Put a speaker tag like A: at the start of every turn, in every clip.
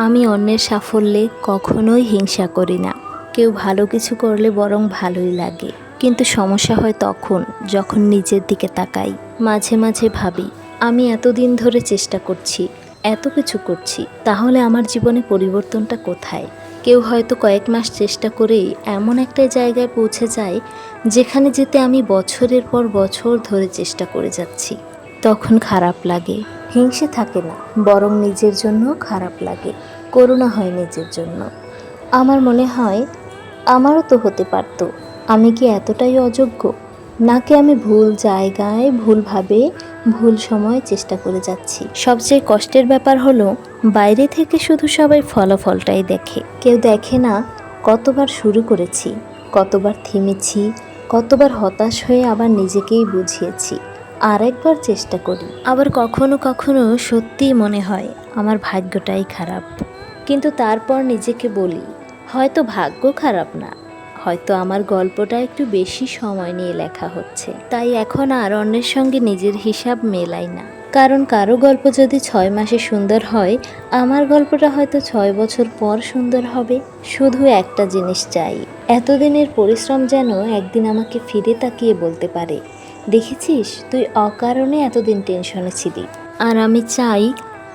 A: আমি অন্যের সাফল্যে কখনোই হিংসা করি না। কেউ ভালো কিছু করলে বরং ভালোই লাগে, কিন্তু সমস্যা হয় তখন যখন নিজের দিকে তাকাই। মাঝে মাঝে ভাবি, আমি এতদিন ধরে চেষ্টা করছি, এত কিছু করছি, তাহলে আমার জীবনে পরিবর্তনটা কোথায়? কেউ হয়তো কয়েক মাস চেষ্টা করেই এমন একটা জায়গায় পৌঁছে যায় যেখানে যেতে আমি বছরের পর বছর ধরে চেষ্টা করে যাচ্ছি। তখন খারাপ লাগে। হিংসে থাকে না, বরং নিজের জন্য খারাপ লাগে, করুণা হয় নিজের জন্য। আমার মনে হয় আমারও তো হতে পারত। আমি কি এতটাই অযোগ্য? নাকি আমি ভুল জায়গায়, ভুলভাবে, ভুল সময়ে চেষ্টা করে যাচ্ছি? সবচেয়ে কষ্টের ব্যাপার হলো, বাইরে থেকে শুধু সবাই ফলাফলটাই দেখে, কেউ দেখে না কতবার শুরু করেছি, কতবার থেমেছি, কতবার হতাশ হয়ে আবার নিজেকেই বুঝিয়েছি, আর একবার চেষ্টা করি। আবার কখনো কখনো সত্যিই মনে হয় আমার ভাগ্যটাই খারাপ, কিন্তু তারপর নিজেকে বলি, হয়তো ভাগ্য খারাপ না, হয়তো আমার গল্পটা একটু বেশি সময় নিয়ে লেখা হচ্ছে। তাই এখন আর অন্যের সঙ্গে নিজের হিসাব মেলাই না। কারণ কারো গল্প যদি 6 মাসে সুন্দর হয়, আমার গল্পটা হয়তো 6 বছর পর সুন্দর হবে। শুধু একটা জিনিস চাই, এতদিনের পরিশ্রম যেন একদিন আমাকে ফিরে তাকিয়ে বলতে পারে, দেখেছিস, তুই অকারণে এতদিন টেনশনে ছিলি। আর আমি চাই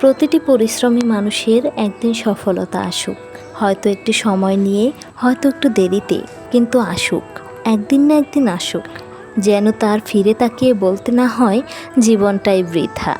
A: প্রতিটি পরিশ্রমী মানুষের একদিন সফলতা আসুক, হয়তো একটু সময় নিয়ে, হয়তো একটু দেরিতে, কিন্তু আসুক, একদিন না একদিন আসুক, যেন তার ফিরে তাকিয়ে বলতে না হয় জীবনটাই বৃথা।